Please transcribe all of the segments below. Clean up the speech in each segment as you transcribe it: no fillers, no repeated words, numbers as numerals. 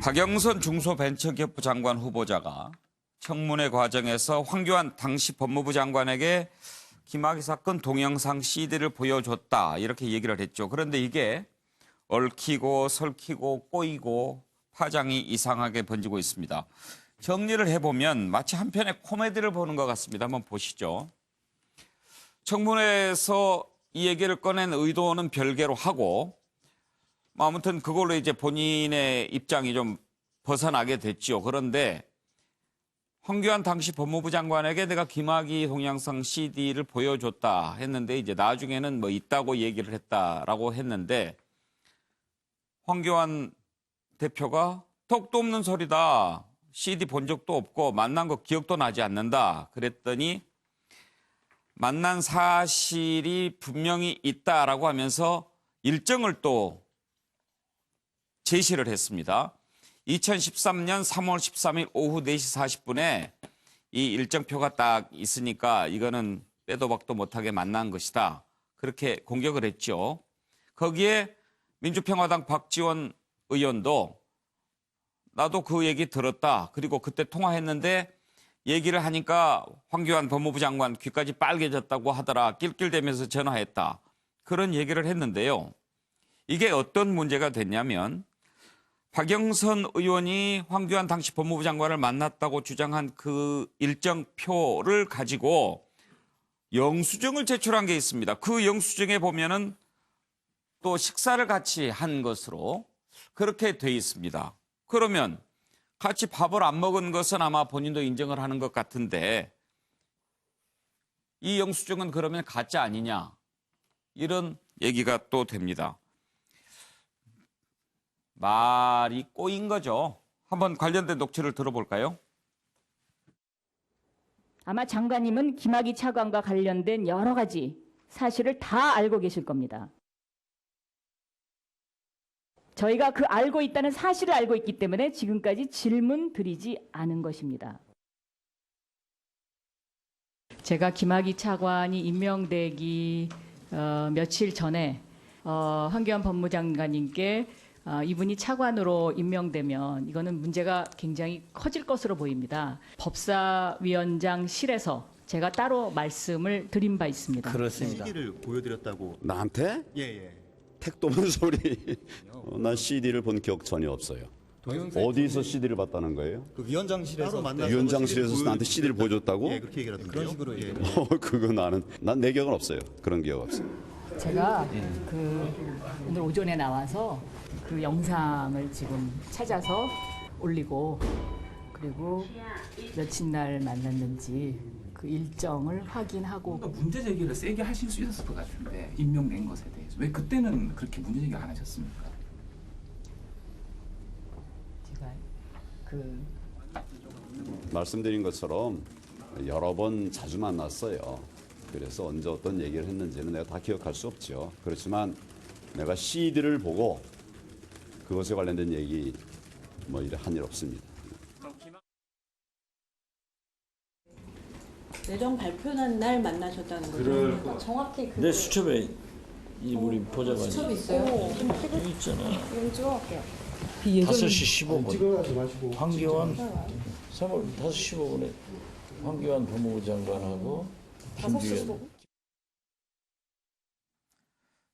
박영선 중소벤처기업부 장관 후보자가 청문회 과정에서 황교안 당시 법무부 장관에게 김학의 사건 동영상 CD를 보여줬다 이렇게 얘기를 했죠. 그런데 이게 얽히고 설키고 꼬이고 파장이 이상하게 번지고 있습니다. 정리를 해보면 마치 한 편의 코미디를 보는 것 같습니다. 한번 보시죠. 청문회에서 이 얘기를 꺼낸 의도는 별개로 하고 아무튼 그걸로 이제 본인의 입장이 좀 벗어나게 됐죠. 그런데 황교안 당시 법무부 장관에게 내가 김학의 동영상 CD를 보여줬다 했는데 이제 나중에는 뭐 있다고 얘기를 했다라고 했는데 황교안 대표가 턱도 없는 소리다. CD 본 적도 없고 만난 거 기억도 나지 않는다. 그랬더니 만난 사실이 분명히 있다라고 하면서 일정을 또 제시를 했습니다. 2013년 3월 13일 오후 4시 40분에 이 일정표가 딱 있으니까 이거는 빼도 박도 못하게 만난 것이다. 그렇게 공격을 했죠. 거기에 민주평화당 박지원 의원도 나도 그 얘기 들었다. 그리고 그때 통화했는데 얘기를 하니까 황교안 법무부 장관 귀까지 빨개졌다고 하더라. 낄낄대면서 전화했다. 그런 얘기를 했는데요. 이게 어떤 문제가 됐냐면 박영선 의원이 황교안 당시 법무부 장관을 만났다고 주장한 그 일정표를 가지고 영수증을 제출한 게 있습니다. 그 영수증에 보면은 또 식사를 같이 한 것으로 그렇게 돼 있습니다. 그러면 같이 밥을 안 먹은 것은 아마 본인도 인정을 하는 것 같은데 이 영수증은 그러면 가짜 아니냐 이런 얘기가 또 됩니다. 말이 꼬인 거죠. 한번 관련된 녹취를 들어볼까요? 아마 장관님은 김학의 차관과 관련된 여러 가지 사실을 다 알고 계실 겁니다. 저희가 그 알고 있다는 사실을 알고 있기 때문에 지금까지 질문 드리지 않은 것입니다. 제가 김학의 차관이 임명되기 며칠 전에 황교안 법무장관님께 이분이 차관으로 임명되면 이거는 문제가 굉장히 커질 것으로 보입니다. 법사위원장실에서 제가 따로 말씀을 드린 바 있습니다. 그렇습니다. CD를 보여드렸다고. 나한테? 예. 택도 없는 소리. 난 CD를 본 기억 전혀 없어요. 어디서 CD를 봤다는 거예요? 그 위원장실에서 따로 만나서 위원장실에서 나한테 CD를 보여줬다고? 예, 그렇게 얘기를 하던데요. 그런 식으로 예. 그거 난 내 기억은 없어요. 그런 기억 없어요. 제가 오늘 오전에 나와서 그 영상을 지금 찾아서 올리고 그리고 며칠 날 만났는지 그 일정을 확인하고 문제 제기를 세게 하실 수 있었을 것 같은데 임명된 것에 대해서 왜 그때는 그렇게 문제 제기 안 하셨습니까? 제가 말씀드린 것처럼 여러 번 자주 만났어요. 그래서 언제 어떤 얘기를 했는지는 내가 다 기억할 수 없죠. 그렇지만 내가 CD를 보고 그것에 관련된 얘기 뭐 이래 한 일 없습니다. 내정 발표난 날 만나셨다는 거죠? 정확히 내 수첩에 이 우리 보좌관이 수첩 있어요? 여기 있잖아. 이거 찍어갈게요. 5시 15분 황교안 3월 5시 15분에 황교안 법무부 장관하고 5시 15분?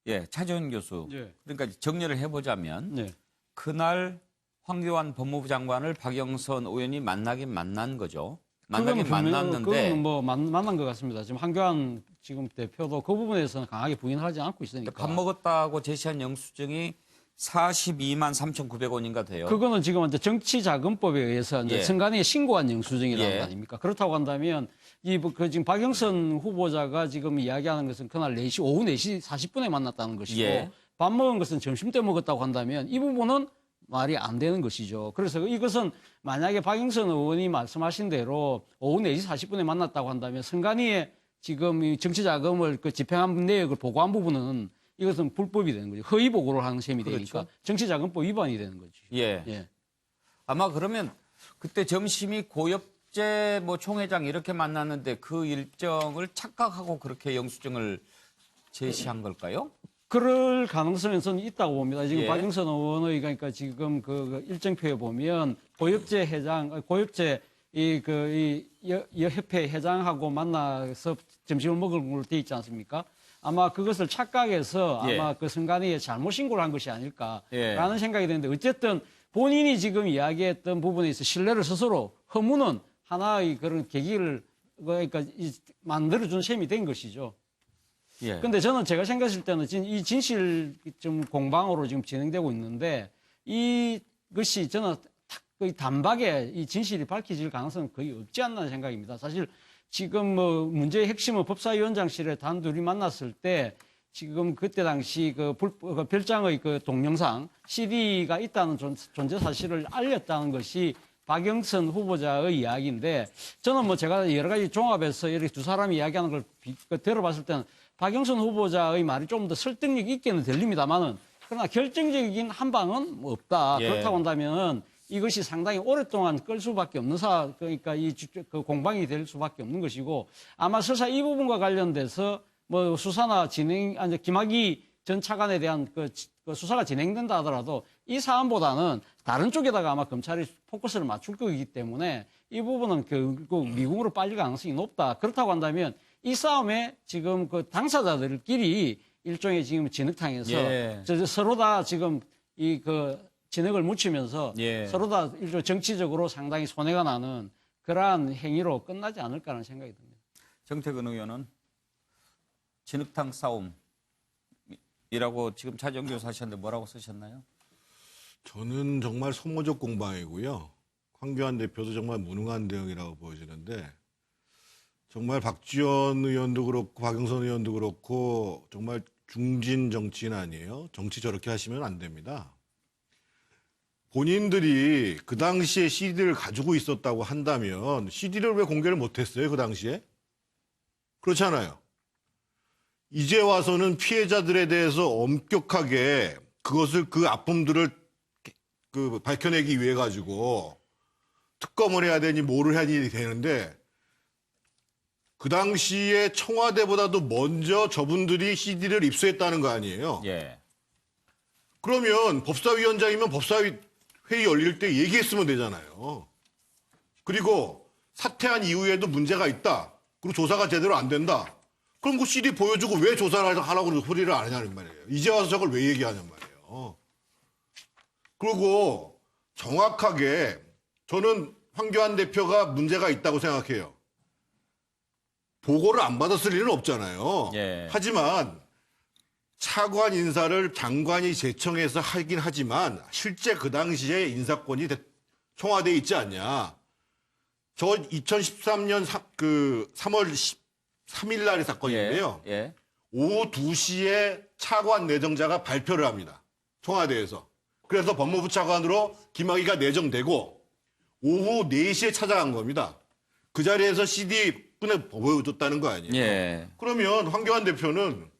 예, 차지원 교수. 예. 그러니까 정리를 해보자면 네. 그날 황교안 법무부 장관을 박영선 의원이 만나긴 만난 거죠. 만나긴 만났는데 그거는 뭐 만난 것 같습니다. 지금 황교안 지금 대표도 그 부분에서는 강하게 부인하지 않고 있으니까. 밥 먹었다고 제시한 영수증이 42만 3,900원인가 돼요. 그거는 지금 이제 정치자금법에 의해서 이제 예. 선관위에 신고한 영수증이라는 예. 거 아닙니까? 그렇다고 한다면 지금 박영선 후보자가 지금 이야기하는 것은 그날 오후 4시 40분에 만났다는 것이고 예. 밥 먹은 것은 점심 때 먹었다고 한다면 이 부분은 말이 안 되는 것이죠. 그래서 이것은 만약에 박영선 의원이 말씀하신 대로 오후 4시 40분에 만났다고 한다면 선관위에 지금 이 정치자금을 집행한 내역을 보고한 부분은 이것은 불법이 되는 거죠. 허위 보고를 하는 셈이 되니까 그렇죠. 정치자금법 위반이 되는 거죠. 예. 예. 아마 그러면 그때 점심이 고엽제 뭐 총회장 이렇게 만났는데 그 일정을 착각하고 그렇게 영수증을 제시한 걸까요? 그럴 가능성은 저는 있다고 봅니다. 지금 예. 박영선 의원의 그러니까 지금 그 일정표에 보면 고엽제 회장, 고엽제 이 협회 회장하고 만나서 점심을 먹을 걸로 돼 있지 않습니까? 아마 그것을 착각해서 예. 아마 그 선관위에 잘못 신고를 한 것이 아닐까라는 예. 생각이 드는데 어쨌든 본인이 지금 이야기했던 부분에 있어 신뢰를 스스로 허무는 하나의 그런 계기를 그러니까 만들어준 셈이 된 것이죠. 예. 근데 저는 제가 생각했을 때는 이 진실 좀 공방으로 지금 진행되고 있는데 이것이 저는 거의 단박에 이 진실이 밝혀질 가능성은 거의 없지 않나 생각입니다. 사실 지금 뭐 문제의 핵심은 법사위원장실에 단둘이 만났을 때 지금 그때 당시 그 별장의 그 동영상 CD가 있다는 존재 사실을 알렸다는 것이 박영선 후보자의 이야기인데 저는 뭐 제가 여러 가지 종합해서 이렇게 두 사람이 이야기하는 걸 들어봤을 때는 박영선 후보자의 말이 좀 더 설득력 있게는 들립니다만은 그러나 결정적인 한 방은 뭐 없다. 예. 그렇다고 한다면 이것이 상당히 오랫동안 끌 수밖에 없는 그러니까 그 공방이 될 수밖에 없는 것이고 아마 설사 이 부분과 관련돼서 뭐 수사나 김학의 전 차관에 대한 그 수사가 진행된다 하더라도 이 사안보다는 다른 쪽에다가 아마 검찰이 포커스를 맞출 거기 때문에 이 부분은 결국 미국으로 빠질 가능성이 높다. 그렇다고 한다면 이 싸움에 지금 그 당사자들끼리 일종의 지금 진흙탕에서 예. 서로 다 지금 진흙을 묻히면서 예. 서로 다 일종 정치적으로 상당히 손해가 나는 그러한 행위로 끝나지 않을까라는 생각이 듭니다. 정태근 의원은 진흙탕 싸움이라고 지금 차정규 사셨는데 뭐라고 쓰셨나요? 저는 정말 소모적 공방이고요. 황교안 대표도 정말 무능한 대응이라고 보여지는데 정말 박지원 의원도 그렇고 박영선 의원도 그렇고 정말 중진 정치인 아니에요. 정치 저렇게 하시면 안 됩니다. 본인들이 그 당시에 CD를 가지고 있었다고 한다면 CD를 왜 공개를 못했어요? 그 당시에? 그렇잖아요. 이제 와서는 피해자들에 대해서 엄격하게 그 아픔들을 밝혀내기 위해 가지고 특검을 해야 되니 뭐를 해야 되는데 그 당시에 청와대보다도 먼저 저분들이 CD를 입수했다는 거 아니에요. 예. 그러면 법사위원장이면 법사위 회의 열릴 때 얘기했으면 되잖아요. 그리고 사퇴한 이후에도 문제가 있다. 그리고 조사가 제대로 안 된다. 그럼 그 CD 보여주고 왜 조사를 하라고 소리를 안 하냐는 말이에요. 이제 와서 저걸 왜 얘기하냔 말이에요. 그리고 정확하게 저는 황교안 대표가 문제가 있다고 생각해요. 보고를 안 받았을 일은 없잖아요. 예. 하지만 차관 인사를 장관이 제청해서 하긴 하지만 실제 그 당시에 인사권이 청와대에 있지 않냐. 저 2013년 3월 3일 날의 사건인데요. 예. 예. 오후 2시에 차관 내정자가 발표를 합니다. 청와대에서. 그래서 법무부 차관으로 김학의가 내정되고 오후 4시에 찾아간 겁니다. 그 자리에서 CD 꺼내 보여줬다는 거 아니에요. 예. 그러면 황교안 대표는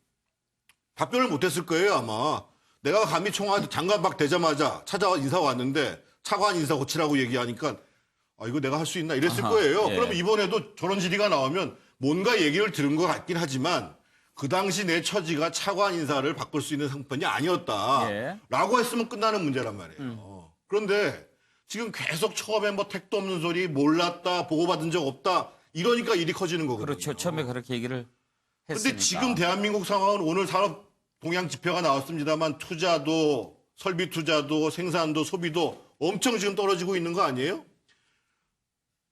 답변을 못했을 거예요, 아마. 내가 감히 청와대 장관 막 되자마자 찾아와 인사 왔는데 차관 인사 고치라고 얘기하니까 이거 내가 할 수 있나 이랬을 아하, 거예요. 예. 그럼 이번에도 저런 질의가 나오면 뭔가 얘기를 들은 것 같긴 하지만 그 당시 내 처지가 차관 인사를 바꿀 수 있는 상편이 아니었다. 예. 라고 했으면 끝나는 문제란 말이에요. 그런데 지금 계속 처음에 뭐 택도 없는 소리, 몰랐다, 보고받은 적 없다. 이러니까 일이 커지는 거거든요. 그렇죠. 처음에 그렇게 얘기를 했으니까. 그런데 지금 대한민국 상황은 오늘 산업 동향 지표가 나왔습니다만 투자도, 설비 투자도, 생산도, 소비도 엄청 지금 떨어지고 있는 거 아니에요?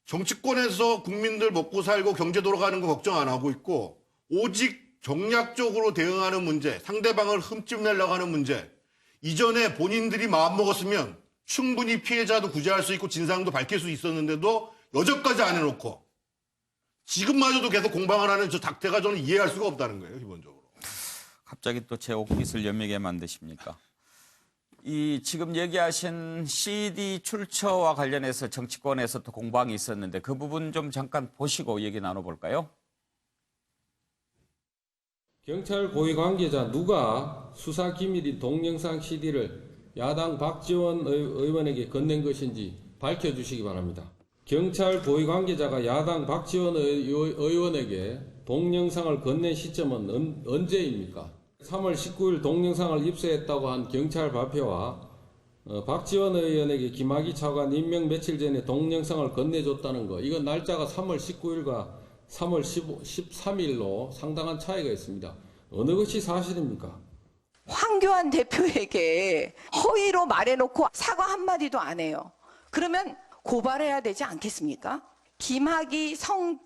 정치권에서 국민들 먹고 살고 경제 돌아가는 거 걱정 안 하고 있고 오직 정략적으로 대응하는 문제, 상대방을 흠집내려고 하는 문제. 이전에 본인들이 마음먹었으면 충분히 피해자도 구제할 수 있고 진상도 밝힐 수 있었는데도 여전까지 안 해놓고 지금마저도 계속 공방을 하는 저 작태가 저는 이해할 수가 없다는 거예요, 기본적으로. 갑자기 또 제 옷깃을 연매게 만드십니까? 이 지금 얘기하신 CD 출처와 관련해서 정치권에서 또 공방이 있었는데 그 부분 좀 잠깐 보시고 얘기 나눠볼까요? 경찰 고위 관계자 누가 수사 기밀인 동영상 CD를 야당 박지원 의원에게 건넨 것인지 밝혀주시기 바랍니다. 경찰 고위 관계자가 야당 박지원 의원에게 동영상을 건넨 시점은 언제입니까? 3월 19일 동영상을 입수했다고 한 경찰 발표와 박지원 의원에게 김학의 차관 임명 며칠 전에 동영상을 건네줬다는 거, 이건 날짜가 3월 19일과 3월 13일로 상당한 차이가 있습니다. 어느 것이 사실입니까? 황교안 대표에게 허위로 말해놓고 사과 한마디도 안 해요. 그러면 고발해야 되지 않겠습니까? 김학의 성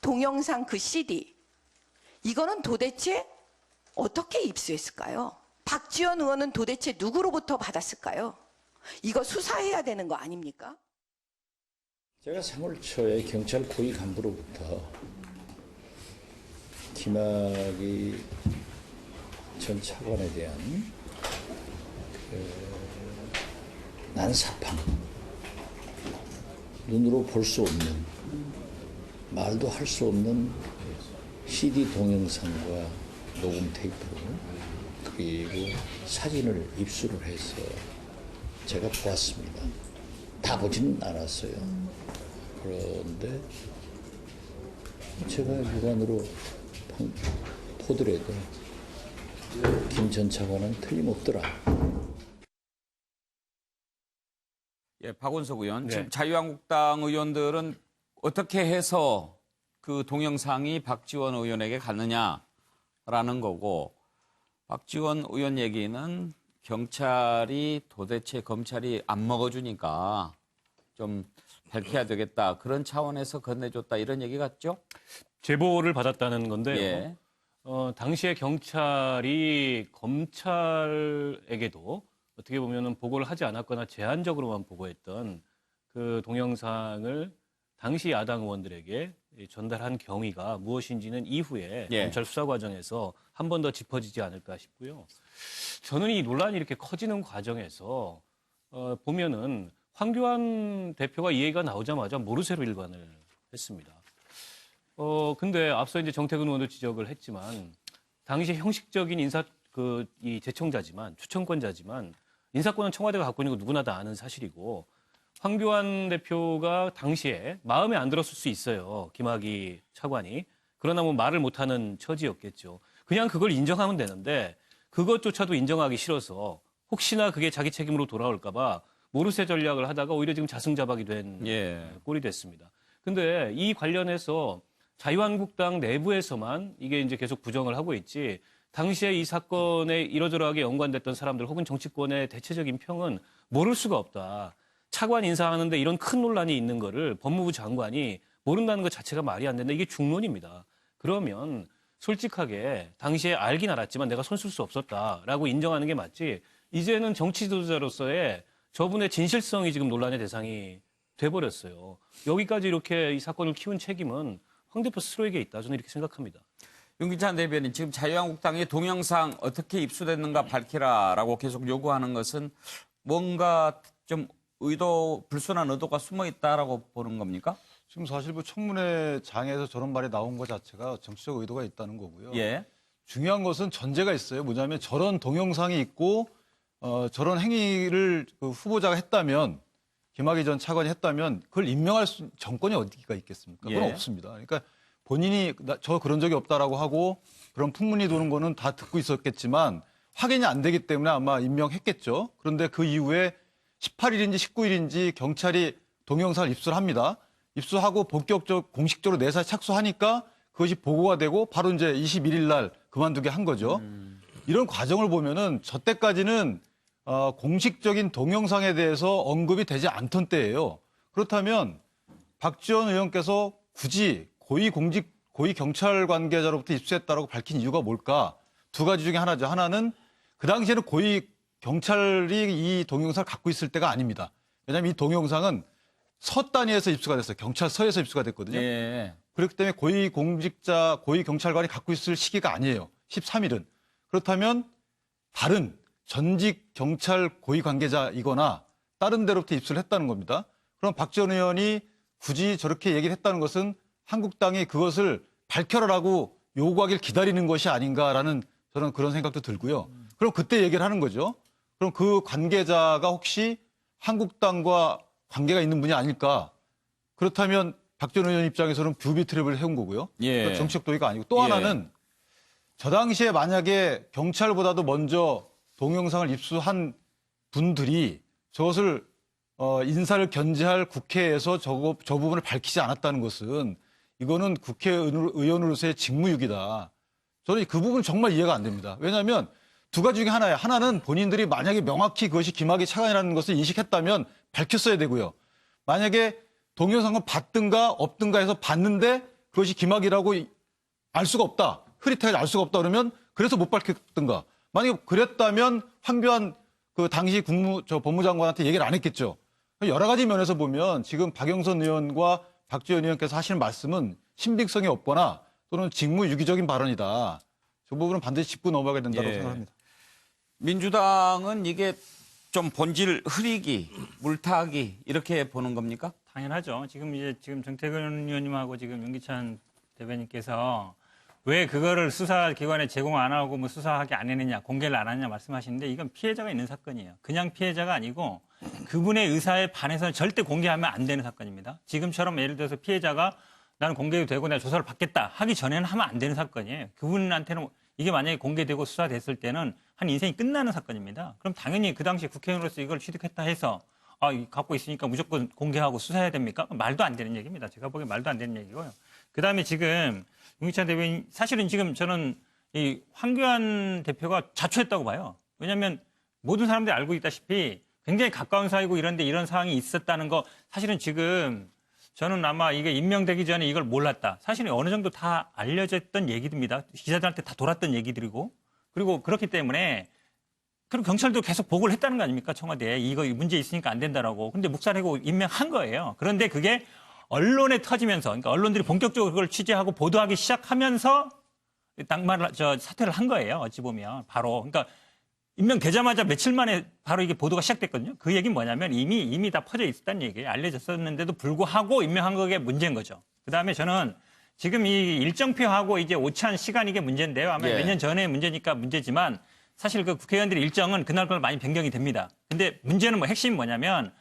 동영상 그 CD, 이거는 도대체 어떻게 입수했을까요? 박지원 의원은 도대체 누구로부터 받았을까요? 이거 수사해야 되는 거 아닙니까? 제가 3월 초에 경찰 고위 간부로부터 김학의 전 차관에 대한 난사팡, 눈으로 볼 수 없는, 말도 할 수 없는 CD 동영상과 녹음 테이프 그리고 사진을 입수를 해서 제가 보았습니다. 다 보지는 않았어요. 그런데 제가 육안으로 보더라도 김 전 차관은 틀림없더라. 예, 박원석 의원. 네. 지금 자유한국당 의원들은 어떻게 해서 그 동영상이 박지원 의원에게 갔느냐라는 거고, 박지원 의원 얘기는 경찰이 도대체 검찰이 안 먹어주니까 좀 밝혀야 되겠다. 그런 차원에서 건네줬다. 이런 얘기 같죠? 제보를 받았다는 건데요. 예. 당시에 경찰이 검찰에게도 어떻게 보면은 보고를 하지 않았거나 제한적으로만 보고했던 그 동영상을 당시 야당 의원들에게 전달한 경위가 무엇인지는 이후에 예. 검찰 수사 과정에서 한 번 더 짚어지지 않을까 싶고요. 저는 이 논란이 이렇게 커지는 과정에서 보면은 황교안 대표가 이 얘기가 나오자마자 모르쇠로 일관을 했습니다. 근데 앞서 이제 정태근 의원도 지적을 했지만 당시 형식적인 이 제청자지만 추천권자지만 인사권은 청와대가 갖고 있는 거 누구나 다 아는 사실이고, 황교안 대표가 당시에 마음에 안 들었을 수 있어요. 김학의 차관이. 그러나 뭐 말을 못하는 처지였겠죠. 그냥 그걸 인정하면 되는데 그것조차도 인정하기 싫어서 혹시나 그게 자기 책임으로 돌아올까 봐 모르쇠 전략을 하다가 오히려 지금 자승자박이 된 꼴이 됐습니다. 근데 이 관련해서 자유한국당 내부에서만 이게 이제 계속 부정을 하고 있지, 당시에 이 사건에 이러저러하게 연관됐던 사람들 혹은 정치권의 대체적인 평은 모를 수가 없다. 차관 인사하는데 이런 큰 논란이 있는 거를 법무부 장관이 모른다는 것 자체가 말이 안 된다. 이게 중론입니다. 그러면 솔직하게 당시에 알긴 알았지만 내가 손쓸 수 없었다라고 인정하는 게 맞지, 이제는 정치 지도자로서의 저분의 진실성이 지금 논란의 대상이 돼버렸어요. 여기까지 이렇게 이 사건을 키운 책임은 황 대표 스스로에게 있다. 저는 이렇게 생각합니다. 윤기찬 대변인, 지금 자유한국당이 동영상 어떻게 입수됐는가 밝히라라고 계속 요구하는 것은 뭔가 좀 불순한 의도가 숨어 있다라고 보는 겁니까? 지금 사실 그 청문회장에서 저런 말이 나온 것 자체가 정치적 의도가 있다는 거고요. 예. 중요한 것은 전제가 있어요. 뭐냐면 저런 동영상이 있고 저런 행위를 그 후보자가 했다면, 김학의 전 차관이 했다면 그걸 임명할 정권이 어디가 있겠습니까? 그건 예. 없습니다. 그러니까 본인이 저 그런 적이 없다라고 하고 그런 풍문이 도는 거는 다 듣고 있었겠지만 확인이 안 되기 때문에 아마 임명했겠죠. 그런데 그 이후에 18일인지 19일인지 경찰이 동영상을 입수를 합니다. 입수하고 공식적으로 내사에 착수하니까 그것이 보고가 되고 바로 이제 21일 날 그만두게 한 거죠. 이런 과정을 보면은 저 때까지는 공식적인 동영상에 대해서 언급이 되지 않던 때예요. 그렇다면 박지원 의원께서 굳이 고위 경찰 관계자로부터 입수했다라고 밝힌 이유가 뭘까? 두 가지 중에 하나죠. 하나는 그 당시에는 고위 경찰이 이 동영상을 갖고 있을 때가 아닙니다. 왜냐하면 이 동영상은 서 단위에서 입수가 됐어요. 경찰서에서 입수가 됐거든요. 예. 그렇기 때문에 고위 경찰관이 갖고 있을 시기가 아니에요. 13일은. 그렇다면 다른 전직 경찰 고위 관계자이거나 다른 데로부터 입수를 했다는 겁니다. 그럼 박지원 의원이 굳이 저렇게 얘기를 했다는 것은 한국당이 그것을 밝혀라라고 요구하길 기다리는 것이 아닌가라는 저는 그런 생각도 들고요. 그럼 그때 얘기를 하는 거죠. 그럼 그 관계자가 혹시 한국당과 관계가 있는 분이 아닐까? 그렇다면 박지원 의원 입장에서는 뷰비 트랩을 해온 거고요. 예. 정치적 도의가 아니고 또 예. 하나는 저 당시에 만약에 경찰보다도 먼저 동영상을 입수한 분들이 저것을 인사를 견제할 국회에서 저 부분을 밝히지 않았다는 것은 이거는 국회의원으로서의 직무유기다. 저는 그 부분 정말 이해가 안 됩니다. 왜냐하면 두 가지 중에 하나예요. 하나는 본인들이 만약에 명확히 그것이 김학의 차관이라는 것을 인식했다면 밝혔어야 되고요. 만약에 동영상을 봤든가 없든가 해서 봤는데 그것이 김학이라고 알 수가 없다. 흐릿하게 알 수가 없다 그러면 그래서 못 밝혔든가. 만약에 그랬다면 황교안 그 당시 법무장관한테 얘기를 안 했겠죠. 여러 가지 면에서 보면 지금 박영선 의원과 박지원 의원께서 하시는 말씀은 신빙성이 없거나 또는 직무유기적인 발언이다. 저 부분은 반드시 짚고 넘어가야 된다고 생각합니다. 민주당은 이게 좀 본질 흐리기, 물타기 이렇게 보는 겁니까? 당연하죠. 지금 정태근 의원님하고 지금 윤기찬 대변인께서 왜 그거를 수사기관에 제공 안 하고 뭐 수사하게 안 했느냐, 공개를 안 하느냐 말씀하시는데 이건 피해자가 있는 사건이에요. 그냥 피해자가 아니고 그분의 의사에 반해서는 절대 공개하면 안 되는 사건입니다. 지금처럼 예를 들어서 피해자가 나는 공개도 되고 내가 조사를 받겠다 하기 전에는 하면 안 되는 사건이에요. 그분한테는 이게 만약에 공개되고 수사됐을 때는 한 인생이 끝나는 사건입니다. 그럼 당연히 그 당시 국회의원으로서 이걸 취득했다 해서 갖고 있으니까 무조건 공개하고 수사해야 됩니까? 말도 안 되는 얘기입니다. 제가 보기엔 말도 안 되는 얘기고요. 그다음에 지금 윤기찬 대변인 사실은 지금 저는 이 황교안 대표가 자초했다고 봐요. 왜냐하면 모든 사람들이 알고 있다시피 굉장히 가까운 사이고 이런데 이런 상황이 있었다는 거 사실은 지금 저는 아마 이게 임명되기 전에 이걸 몰랐다. 사실은 어느 정도 다 알려졌던 얘기들입니다. 기자들한테 다 돌았던 얘기들이고 그리고 그렇기 때문에 그리고 경찰도 계속 보고를 했다는 거 아닙니까? 청와대에 이거 문제 있으니까 안 된다라고. 근데 묵살하고 임명한 거예요. 그런데 그게 언론에 터지면서 그러니까 언론들이 본격적으로 그걸 취재하고 보도하기 시작하면서 사퇴를 한 거예요. 어찌 보면 바로 그러니까 임명되자마자 며칠 만에 바로 이게 보도가 시작됐거든요. 그 얘기는 뭐냐면 이미 다 퍼져 있었다는 얘기예요. 알려졌었는데도 불구하고 임명한 거게 문제인 거죠. 그다음에 저는 지금 이 일정표하고 이제 오찬 시간 이게 문제인데요. 아마 몇 년 전에 문제니까 문제지만 사실 그 국회의원들의 일정은 그날 많이 변경이 됩니다. 근데 문제는 핵심이 뭐냐면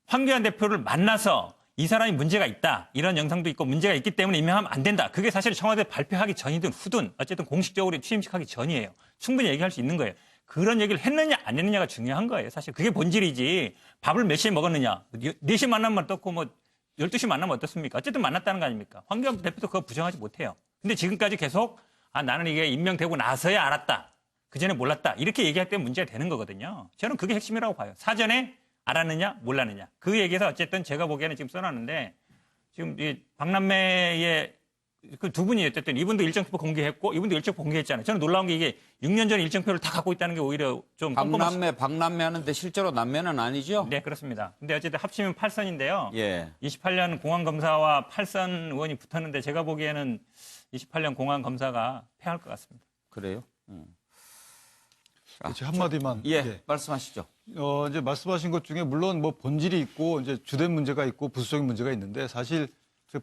황교안 대표를 만나서 이 사람이 문제가 있다. 이런 영상도 있고 문제가 있기 때문에 임명하면 안 된다. 그게 사실 청와대 발표하기 전이든 후든 어쨌든 공식적으로 취임식하기 전이에요. 충분히 얘기할 수 있는 거예요. 그런 얘기를 했느냐 안 했느냐가 중요한 거예요. 사실 그게 본질이지 밥을 몇 시에 먹었느냐. 4시 만나면 어떻고 뭐 12시 만나면 어떻습니까? 어쨌든 만났다는 거 아닙니까? 황교안 대표도 그거 부정하지 못해요. 근데 지금까지 계속 나는 이게 임명되고 나서야 알았다. 그전에 몰랐다. 이렇게 얘기할 때 문제가 되는 거거든요. 저는 그게 핵심이라고 봐요. 사전에 알았느냐 몰랐느냐. 그 얘기에서 어쨌든 제가 보기에는 지금 써놨는데 지금 이 박남매의 그 두 분이 어쨌든 이분도 일정표 공개했고 이분도 일정표 공개했잖아요. 저는 놀라운 게 이게 6년 전 일정표를 다 갖고 있다는 게 오히려 좀 박남매 하는데 실제로 남매는 아니죠? 네, 그렇습니다. 근데 어쨌든 합치면 8선인데요. 예. 28년 공안검사와 8선 의원이 붙었는데 제가 보기에는 28년 공안검사가 패할 것 같습니다. 그래요? 그렇지, 한마디만. 예, 말씀하시죠. 이제 말씀하신 것 중에 물론 뭐 본질이 있고 이제 주된 문제가 있고 부수적인 문제가 있는데 사실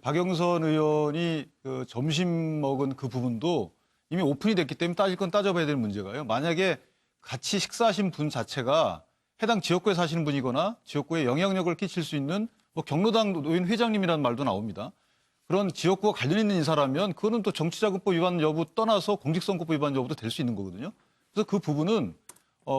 박영선 의원이 그 점심 먹은 그 부분도 이미 오픈이 됐기 때문에 따질 건 따져봐야 되는 문제가요. 만약에 같이 식사하신 분 자체가 해당 지역구에 사시는 분이거나 지역구에 영향력을 끼칠 수 있는 뭐 경로당 노인 회장님이라는 말도 나옵니다. 그런 지역구와 관련 있는 인사라면 그거는 또 정치자금법 위반 여부 떠나서 공직선거법 위반 여부도 될 수 있는 거거든요. 그래서 그 부분은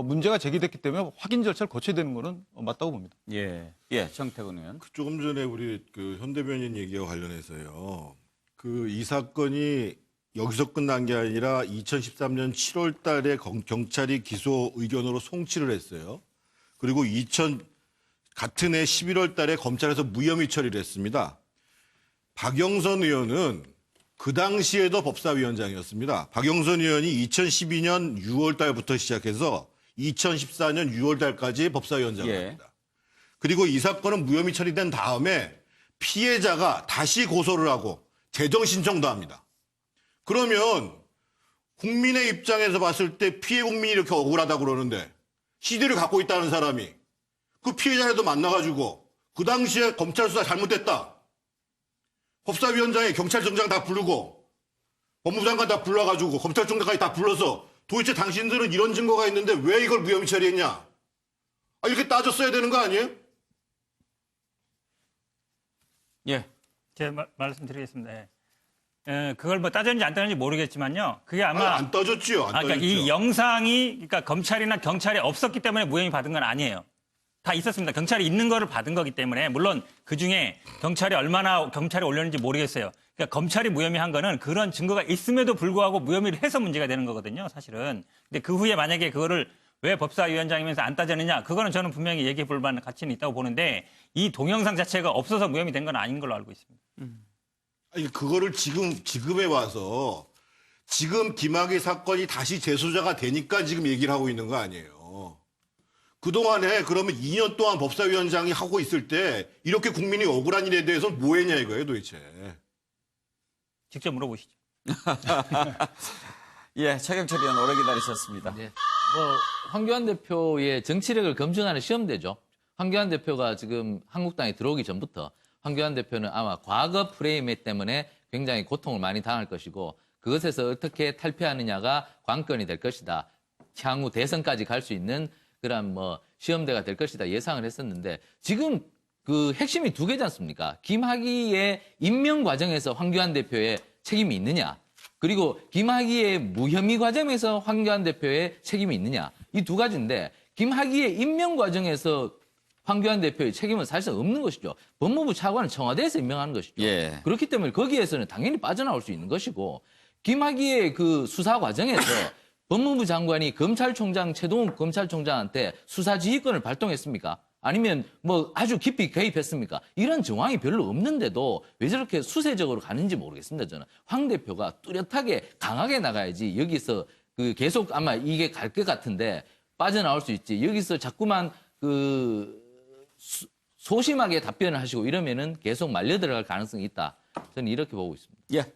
문제가 제기됐기 때문에 확인 절차를 거쳐야 되는 거는 맞다고 봅니다. 예, 정태근 의원. 조금 전에 우리 그 현 대변인 얘기와 관련해서요. 그 이 사건이 여기서 끝난 게 아니라 2013년 7월 달에 경찰이 기소 의견으로 송치를 했어요. 그리고 같은 해 11월 달에 검찰에서 무혐의 처리를 했습니다. 박영선 의원은 그 당시에도 법사위원장이었습니다. 박영선 의원이 2012년 6월 달부터 시작해서 2014년 6월 달까지 법사위원장을 합니다. 그리고 이 사건은 무혐의 처리된 다음에 피해자가 다시 고소를 하고 재정 신청도 합니다. 그러면 국민의 입장에서 봤을 때 피해 국민이 이렇게 억울하다고 그러는데 CD를 갖고 있다는 사람이 그 피해자라도 만나가지고 그 당시에 검찰 수사 잘못됐다. 법사위원장에 경찰청장 다 부르고 법무장관 다 불러가지고 검찰총장까지 다 불러서 도대체 당신들은 이런 증거가 있는데 왜 이걸 무혐의 처리했냐? 이렇게 따졌어야 되는 거 아니에요? 예. 제가 말씀드리겠습니다. 그걸 뭐 따졌는지 안 따졌는지 모르겠지만요. 그게 아마 안 따졌지요. 안 그러니까 따졌죠. 이 영상이 그러니까 검찰이나 경찰이 없었기 때문에 무혐의 받은 건 아니에요. 다 있었습니다. 경찰이 있는 거를 받은 거기 때문에 물론 그 중에 경찰이 얼마나 경찰이 올렸는지 모르겠어요. 그러니까 검찰이 무혐의한 거는 그런 증거가 있음에도 불구하고 무혐의를 해서 문제가 되는 거거든요. 사실은. 근데 그 후에 만약에 그거를 왜 법사위원장이면서 안 따졌느냐? 그거는 저는 분명히 얘기해 볼 만한 가치는 있다고 보는데 이 동영상 자체가 없어서 무혐의 된 건 아닌 걸로 알고 있습니다. 아니, 그거를 지금에 와서 지금 김학의 사건이 다시 재소자가 되니까 지금 얘기를 하고 있는 거 아니에요. 그동안에 그러면 2년 동안 법사위원장이 하고 있을 때 이렇게 국민이 억울한 일에 대해서 뭐 했냐 이거예요, 도대체. 직접 물어보시죠. 예, 최경철 의원 오래 기다리셨습니다. 네. 황교안 대표의 정치력을 검증하는 시험대죠. 황교안 대표가 지금 한국당에 들어오기 전부터 황교안 대표는 아마 과거 프레임 때문에 굉장히 고통을 많이 당할 것이고 그것에서 어떻게 탈피하느냐가 관건이 될 것이다. 향후 대선까지 갈 수 있는 그런 시험대가 될 것이다 예상을 했었는데 지금 그 핵심이 두 개지 않습니까? 김학의의 임명 과정에서 황교안 대표의 책임이 있느냐? 그리고 김학의의 무혐의 과정에서 황교안 대표의 책임이 있느냐? 이 두 가지인데 김학의의 임명 과정에서 황교안 대표의 책임은 사실상 없는 것이죠. 법무부 차관은 청와대에서 임명하는 것이죠. 예. 그렇기 때문에 거기에서는 당연히 빠져나올 수 있는 것이고 김학의의 그 수사 과정에서 법무부 장관이 검찰총장 최동욱 검찰총장한테 수사 지휘권을 발동했습니까? 아니면 아주 깊이 개입했습니까? 이런 정황이 별로 없는데도 왜 저렇게 수세적으로 가는지 모르겠습니다. 저는 황 대표가 뚜렷하게 강하게 나가야지 여기서 그 계속 아마 이게 갈 것 같은데 빠져나올 수 있지. 여기서 자꾸만 소심하게 답변을 하시고 이러면은 계속 말려 들어갈 가능성이 있다. 저는 이렇게 보고 있습니다. 예.